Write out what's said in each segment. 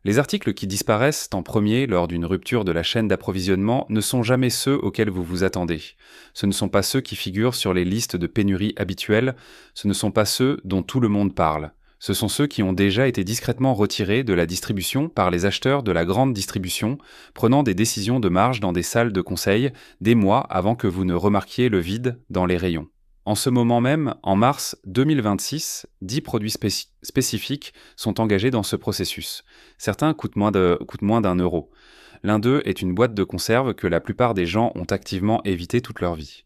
Les articles qui disparaissent en premier lors d'une rupture de la chaîne d'approvisionnement ne sont jamais ceux auxquels vous vous attendez. Ce ne sont pas ceux qui figurent sur les listes de pénurie habituelles, ce ne sont pas ceux dont tout le monde parle. Ce sont ceux qui ont déjà été discrètement retirés de la distribution par les acheteurs de la grande distribution, prenant des décisions de marge dans des salles de conseil des mois avant que vous ne remarquiez le vide dans les rayons. En ce moment même, en mars 2026, 10 produits spécifiques sont engagés dans ce processus. Certains coûtent moins d'1 euro. L'un d'eux est une boîte de conserve que la plupart des gens ont activement évité toute leur vie.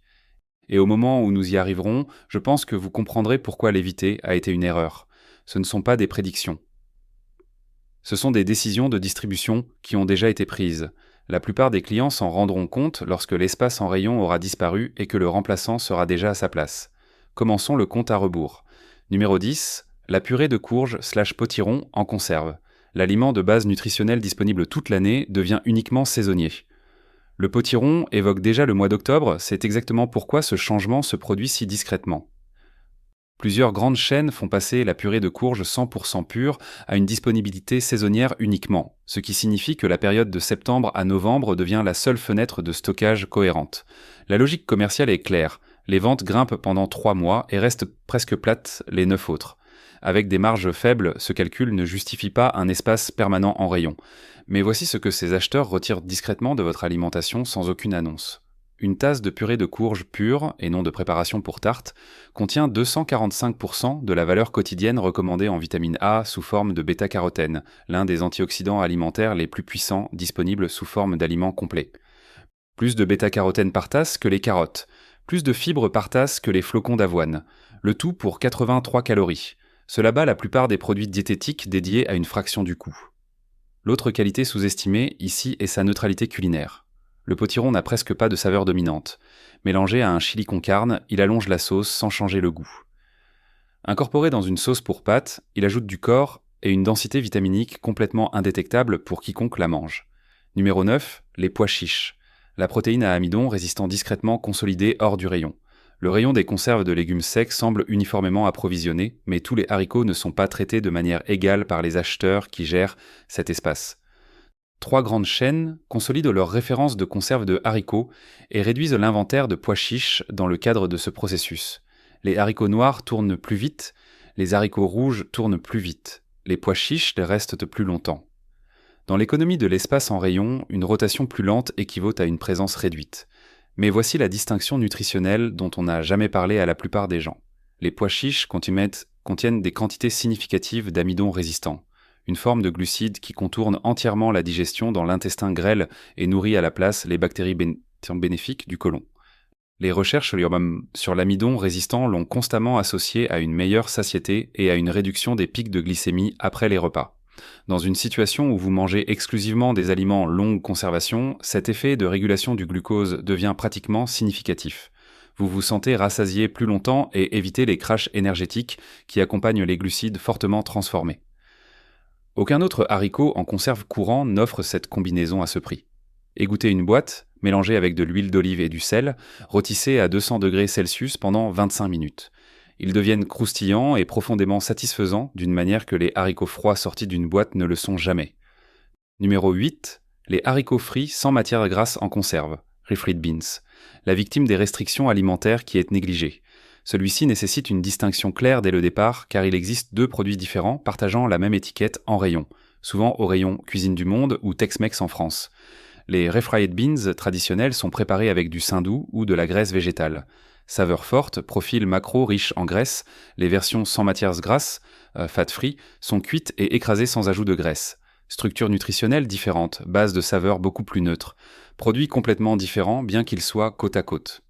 Et au moment où nous y arriverons, je pense que vous comprendrez pourquoi l'éviter a été une erreur. Ce ne sont pas des prédictions. Ce sont des décisions de distribution qui ont déjà été prises. La plupart des clients s'en rendront compte lorsque l'espace en rayon aura disparu et que le remplaçant sera déjà à sa place. Commençons le compte à rebours. Numéro 10, la purée de courge / potiron en conserve. L'aliment de base nutritionnelle disponible toute l'année devient uniquement saisonnier. Le potiron évoque déjà le mois d'octobre, c'est exactement pourquoi ce changement se produit si discrètement. Plusieurs grandes chaînes font passer la purée de courge 100% pure à une disponibilité saisonnière uniquement, ce qui signifie que la période de septembre à novembre devient la seule fenêtre de stockage cohérente. La logique commerciale est claire, les ventes grimpent pendant 3 mois et restent presque plates les 9 autres. Avec des marges faibles, ce calcul ne justifie pas un espace permanent en rayon. Mais voici ce que ces acheteurs retirent discrètement de votre alimentation sans aucune annonce. Une tasse de purée de courge pure, et non de préparation pour tarte, contient 245% de la valeur quotidienne recommandée en vitamine A sous forme de bêta-carotène, l'un des antioxydants alimentaires les plus puissants disponibles sous forme d'aliments complets. Plus de bêta-carotène par tasse que les carottes, plus de fibres par tasse que les flocons d'avoine, le tout pour 83 calories. Cela bat la plupart des produits diététiques dédiés à une fraction du coût. L'autre qualité sous-estimée ici est sa neutralité culinaire. Le potiron n'a presque pas de saveur dominante. Mélangé à un chili con carne, il allonge la sauce sans changer le goût. Incorporé dans une sauce pour pâtes, il ajoute du corps et une densité vitaminique complètement indétectable pour quiconque la mange. Numéro 9, les pois chiches. La protéine à amidon résistant discrètement consolidée hors du rayon. Le rayon des conserves de légumes secs semble uniformément approvisionné, mais tous les haricots ne sont pas traités de manière égale par les acheteurs qui gèrent cet espace. 3 grandes chaînes consolident leurs références de conserve de haricots et réduisent l'inventaire de pois chiches dans le cadre de ce processus. Les haricots noirs tournent plus vite, les haricots rouges tournent plus vite, les pois chiches restent plus longtemps. Dans l'économie de l'espace en rayon, une rotation plus lente équivaut à une présence réduite. Mais voici la distinction nutritionnelle dont on n'a jamais parlé à la plupart des gens. Les pois chiches contiennent des quantités significatives d'amidon résistant, une forme de glucide qui contourne entièrement la digestion dans l'intestin grêle et nourrit à la place les bactéries bénéfiques du côlon. Les recherches sur l'amidon résistant l'ont constamment associé à une meilleure satiété et à une réduction des pics de glycémie après les repas. Dans une situation où vous mangez exclusivement des aliments longue conservation, cet effet de régulation du glucose devient pratiquement significatif. Vous vous sentez rassasié plus longtemps et évitez les crashs énergétiques qui accompagnent les glucides fortement transformés. Aucun autre haricot en conserve courant n'offre cette combinaison à ce prix. Égouttez une boîte, mélangée avec de l'huile d'olive et du sel, rôtissez à 200 degrés Celsius pendant 25 minutes. Ils deviennent croustillants et profondément satisfaisants d'une manière que les haricots froids sortis d'une boîte ne le sont jamais. Numéro 8. Les haricots frits sans matière grasse en conserve, refried beans, la victime des restrictions alimentaires qui est négligée. Celui-ci nécessite une distinction claire dès le départ car il existe 2 produits différents partageant la même étiquette en rayon, souvent au rayon Cuisine du Monde ou Tex-Mex en France. Les refried beans traditionnels sont préparés avec du saindoux ou de la graisse végétale. Saveur forte, profil macro riche en graisse, les versions sans matières grasses, fat-free, sont cuites et écrasées sans ajout de graisse. Structure nutritionnelle différente, base de saveurs beaucoup plus neutre. Produits complètement différents bien qu'ils soient côte à côte.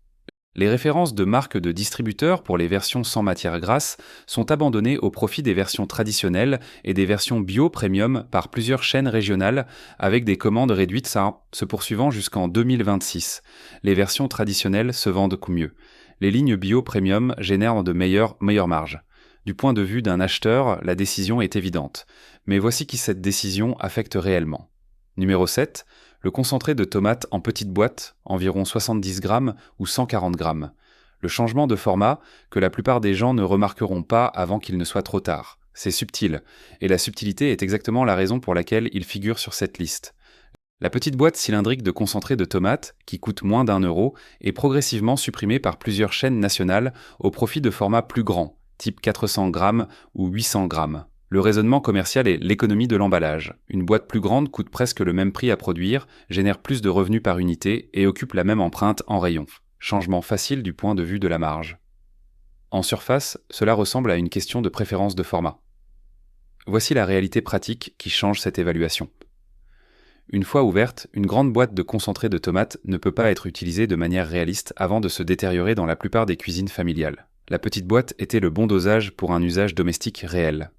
Les références de marques de distributeurs pour les versions sans matière grasse sont abandonnées au profit des versions traditionnelles et des versions bio premium par plusieurs chaînes régionales avec des commandes réduites se poursuivant jusqu'en 2026. Les versions traditionnelles se vendent mieux. Les lignes bio premium génèrent de meilleures marges. Du point de vue d'un acheteur, la décision est évidente. Mais voici qui cette décision affecte réellement. Numéro 7. Le concentré de tomates en petites boîtes, environ 70 grammes ou 140 grammes. Le changement de format que la plupart des gens ne remarqueront pas avant qu'il ne soit trop tard. C'est subtil, et la subtilité est exactement la raison pour laquelle il figure sur cette liste. La petite boîte cylindrique de concentré de tomates, qui coûte moins d'1 euro, est progressivement supprimée par plusieurs chaînes nationales au profit de formats plus grands, type 400 grammes ou 800 grammes. Le raisonnement commercial est l'économie de l'emballage. Une boîte plus grande coûte presque le même prix à produire, génère plus de revenus par unité et occupe la même empreinte en rayon. Changement facile du point de vue de la marge. En surface, cela ressemble à une question de préférence de format. Voici la réalité pratique qui change cette évaluation. Une fois ouverte, une grande boîte de concentré de tomates ne peut pas être utilisée de manière réaliste avant de se détériorer dans la plupart des cuisines familiales. La petite boîte était le bon dosage pour un usage domestique réel.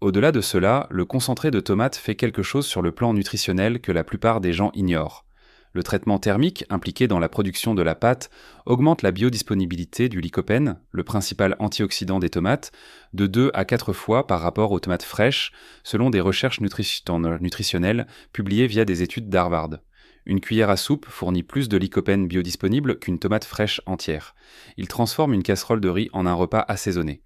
Au-delà de cela, le concentré de tomates fait quelque chose sur le plan nutritionnel que la plupart des gens ignorent. Le traitement thermique impliqué dans la production de la pâte augmente la biodisponibilité du lycopène, le principal antioxydant des tomates, de 2 à 4 fois par rapport aux tomates fraîches, selon des recherches nutritionnelles publiées via des études d'Harvard. Une cuillère à soupe fournit plus de lycopène biodisponible qu'une tomate fraîche entière. Il transforme une casserole de riz en un repas assaisonné.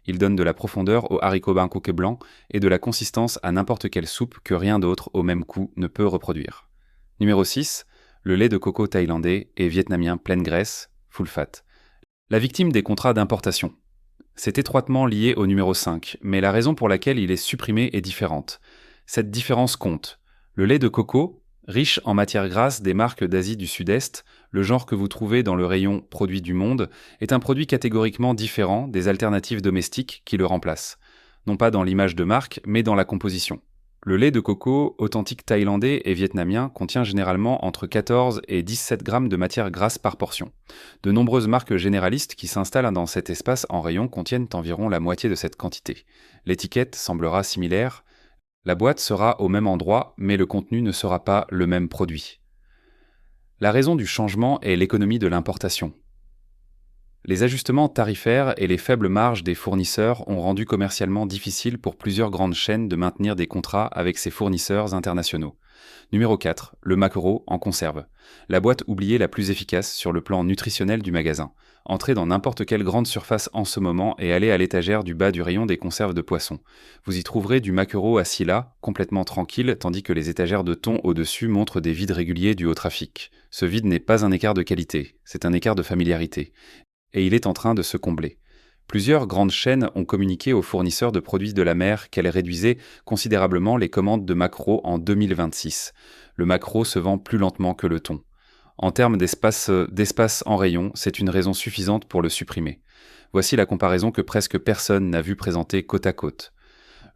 Il donne de la profondeur aux haricots bangkokais blancs et de la consistance à n'importe quelle soupe que rien d'autre au même coût ne peut reproduire. Numéro 6. Le lait de coco thaïlandais et vietnamien pleine graisse, full fat. La victime des contrats d'importation. C'est étroitement lié au numéro 5, mais la raison pour laquelle il est supprimé est différente. Cette différence compte. Le lait de coco, riche en matières grasses des marques d'Asie du Sud-Est, le genre que vous trouvez dans le rayon produits du monde, est un produit catégoriquement différent des alternatives domestiques qui le remplacent. Non pas dans l'image de marque, mais dans la composition. Le lait de coco authentique thaïlandais et vietnamien contient généralement entre 14 et 17 grammes de matière grasse par portion. De nombreuses marques généralistes qui s'installent dans cet espace en rayon contiennent environ la moitié de cette quantité. L'étiquette semblera similaire. La boîte sera au même endroit, mais le contenu ne sera pas le même produit. La raison du changement est l'économie de l'importation. Les ajustements tarifaires et les faibles marges des fournisseurs ont rendu commercialement difficile pour plusieurs grandes chaînes de maintenir des contrats avec ces fournisseurs internationaux. Numéro 4. Le maquereau en conserve. La boîte oubliée la plus efficace sur le plan nutritionnel du magasin. Entrez dans n'importe quelle grande surface en ce moment et allez à l'étagère du bas du rayon des conserves de poissons. Vous y trouverez du maquereau assis là, complètement tranquille, tandis que les étagères de thon au-dessus montrent des vides réguliers dus au trafic. Ce vide n'est pas un écart de qualité, c'est un écart de familiarité. Et il est en train de se combler. Plusieurs grandes chaînes ont communiqué aux fournisseurs de produits de la mer qu'elles réduisaient considérablement les commandes de maquereau en 2026. Le maquereau se vend plus lentement que le thon. En termes d'espace en rayon, c'est une raison suffisante pour le supprimer. Voici la comparaison que presque personne n'a vu présenter côte à côte.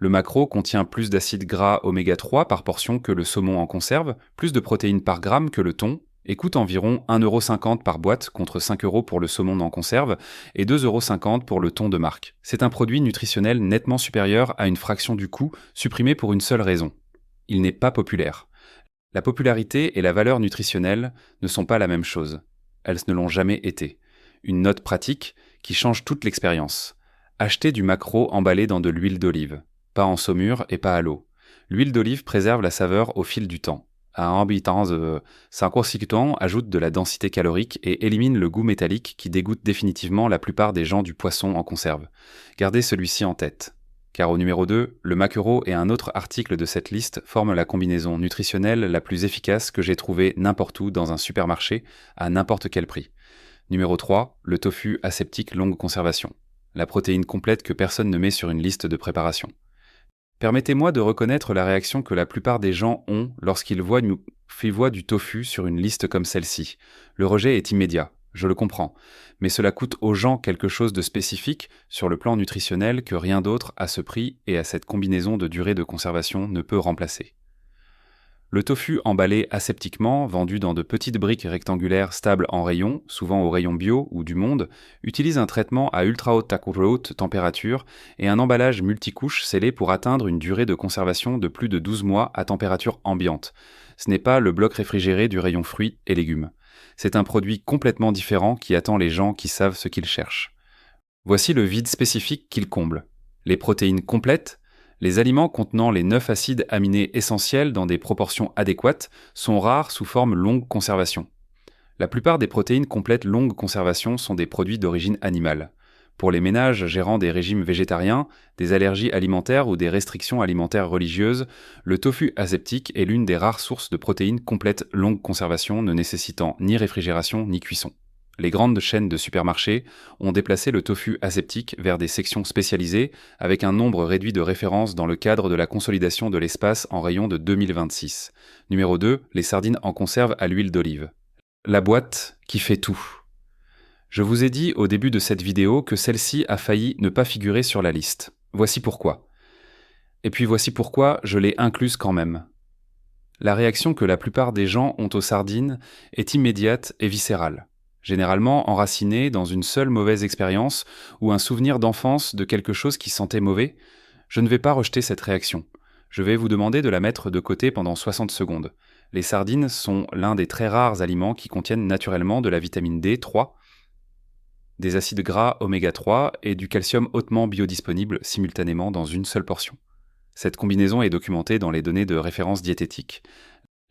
Le maquereau contient plus d'acides gras oméga 3 par portion que le saumon en conserve, plus de protéines par gramme que le thon, et coûte environ 1,50 € par boîte contre 5 € pour le saumon en conserve et 2,50 € pour le thon de marque. C'est un produit nutritionnel nettement supérieur à une fraction du coût, supprimé pour une seule raison. Il n'est pas populaire. La popularité et la valeur nutritionnelle ne sont pas la même chose. Elles ne l'ont jamais été. Une note pratique qui change toute l'expérience. Achetez du maquereau emballé dans de l'huile d'olive. Pas en saumure et pas à l'eau. L'huile d'olive préserve la saveur au fil du temps. À habitant 50 ans ajoute de la densité calorique et élimine le goût métallique qui dégoûte définitivement la plupart des gens du poisson en conserve. Gardez celui-ci en tête. Car au numéro 2, le maquereau et un autre article de cette liste forment la combinaison nutritionnelle la plus efficace que j'ai trouvée n'importe où dans un supermarché à n'importe quel prix. Numéro 3, le tofu aseptique longue conservation. La protéine complète que personne ne met sur une liste de préparation. Permettez-moi de reconnaître la réaction que la plupart des gens ont lorsqu'ils voient du tofu sur une liste comme celle-ci. Le rejet est immédiat, je le comprends, mais cela coûte aux gens quelque chose de spécifique sur le plan nutritionnel que rien d'autre à ce prix et à cette combinaison de durée de conservation ne peut remplacer. Le tofu emballé aseptiquement, vendu dans de petites briques rectangulaires stables en rayon, souvent au rayon bio ou du monde, utilise un traitement à ultra haute température et un emballage multicouche scellé pour atteindre une durée de conservation de plus de 12 mois à température ambiante. Ce n'est pas le bloc réfrigéré du rayon fruits et légumes. C'est un produit complètement différent qui attend les gens qui savent ce qu'ils cherchent. Voici le vide spécifique qu'il comble. Les protéines complètes. Les aliments contenant les 9 acides aminés essentiels dans des proportions adéquates sont rares sous forme longue conservation. La plupart des protéines complètes longue conservation sont des produits d'origine animale. Pour les ménages gérant des régimes végétariens, des allergies alimentaires ou des restrictions alimentaires religieuses, le tofu aseptique est l'une des rares sources de protéines complètes longue conservation ne nécessitant ni réfrigération ni cuisson. Les grandes chaînes de supermarchés ont déplacé le tofu aseptique vers des sections spécialisées avec un nombre réduit de références dans le cadre de la consolidation de l'espace en rayon de 2026. Numéro 2, les sardines en conserve à l'huile d'olive. La boîte qui fait tout. Je vous ai dit au début de cette vidéo que celle-ci a failli ne pas figurer sur la liste. Voici pourquoi. Et puis voici pourquoi je l'ai incluse quand même. La réaction que la plupart des gens ont aux sardines est immédiate et viscérale. Généralement enracinée dans une seule mauvaise expérience ou un souvenir d'enfance de quelque chose qui sentait mauvais, je ne vais pas rejeter cette réaction. Je vais vous demander de la mettre de côté pendant 60 secondes. Les sardines sont l'un des très rares aliments qui contiennent naturellement de la vitamine D3, des acides gras oméga 3 et du calcium hautement biodisponible simultanément dans une seule portion. Cette combinaison est documentée dans les données de référence diététique.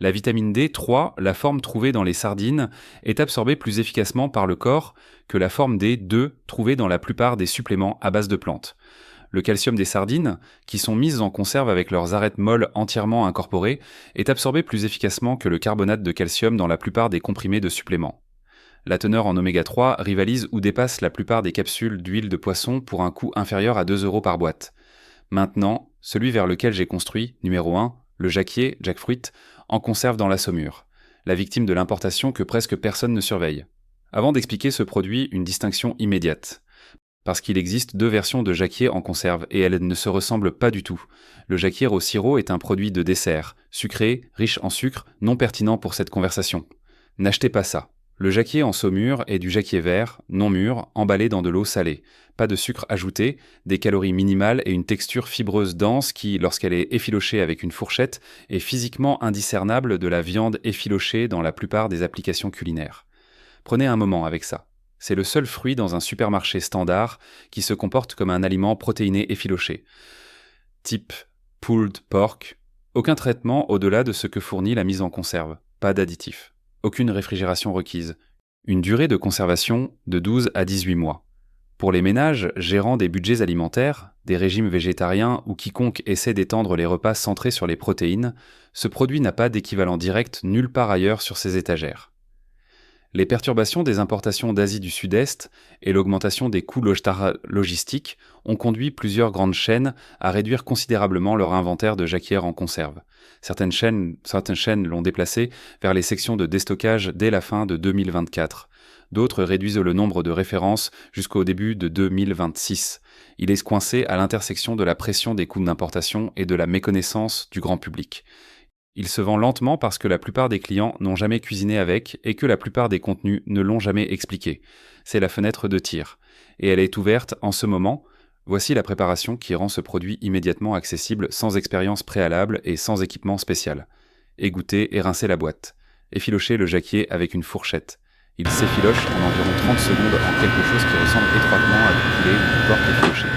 La vitamine D3, la forme trouvée dans les sardines, est absorbée plus efficacement par le corps que la forme D2 trouvée dans la plupart des suppléments à base de plantes. Le calcium des sardines, qui sont mises en conserve avec leurs arêtes molles entièrement incorporées, est absorbé plus efficacement que le carbonate de calcium dans la plupart des comprimés de suppléments. La teneur en oméga 3 rivalise ou dépasse la plupart des capsules d'huile de poisson pour un coût inférieur à 2 € par boîte. Maintenant, celui vers lequel j'ai construit, numéro 1, le jacquier, jackfruit, en conserve dans la Saumure, la victime de l'importation que presque personne ne surveille. Avant d'expliquer ce produit, une distinction immédiate. Parce qu'il existe 2 versions de jacquier en conserve et elles ne se ressemblent pas du tout. Le jacquier au sirop est un produit de dessert, sucré, riche en sucre, non pertinent pour cette conversation. N'achetez pas ça. Le jacquier en saumure est du jacquier vert, non mûr, emballé dans de l'eau salée. Pas de sucre ajouté, des calories minimales et une texture fibreuse dense qui, lorsqu'elle est effilochée avec une fourchette, est physiquement indiscernable de la viande effilochée dans la plupart des applications culinaires. Prenez un moment avec ça. C'est le seul fruit dans un supermarché standard qui se comporte comme un aliment protéiné effiloché. Type pulled pork, aucun traitement au-delà de ce que fournit la mise en conserve, pas d'additifs. Aucune réfrigération requise. Une durée de conservation de 12 à 18 mois. Pour les ménages gérant des budgets alimentaires, des régimes végétariens ou quiconque essaie d'étendre les repas centrés sur les protéines, ce produit n'a pas d'équivalent direct nulle part ailleurs sur ses étagères. Les perturbations des importations d'Asie du Sud-Est et l'augmentation des coûts logistiques ont conduit plusieurs grandes chaînes à réduire considérablement leur inventaire de jacquières en conserve. Certaines chaînes l'ont déplacé vers les sections de déstockage dès la fin de 2024. D'autres réduisent le nombre de références jusqu'au début de 2026. Il est coincé à l'intersection de la pression des coûts d'importation et de la méconnaissance du grand public. Il se vend lentement parce que la plupart des clients n'ont jamais cuisiné avec et que la plupart des contenus ne l'ont jamais expliqué. C'est la fenêtre de tir. Et elle est ouverte en ce moment. Voici la préparation qui rend ce produit immédiatement accessible sans expérience préalable et sans équipement spécial. Égoutter et rincer la boîte. Effilocher le jacquier avec une fourchette. Il s'effiloche en environ 30 secondes en quelque chose qui ressemble étroitement à du poulet ou du porc effiloché.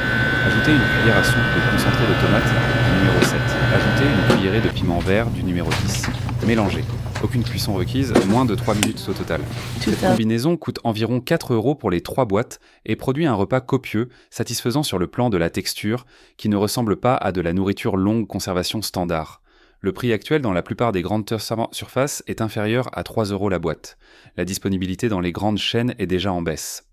Ajoutez une cuillère à soupe de concentré de tomate du numéro 7. Ajoutez une cuillerée de piment vert du numéro 10. Mélangez. Aucune cuisson requise, moins de 3 minutes au total. Cette combinaison coûte environ 4 € pour les 3 boîtes et produit un repas copieux, satisfaisant sur le plan de la texture, qui ne ressemble pas à de la nourriture longue conservation standard. Le prix actuel dans la plupart des grandes surfaces est inférieur à 3 € la boîte. La disponibilité dans les grandes chaînes est déjà en baisse.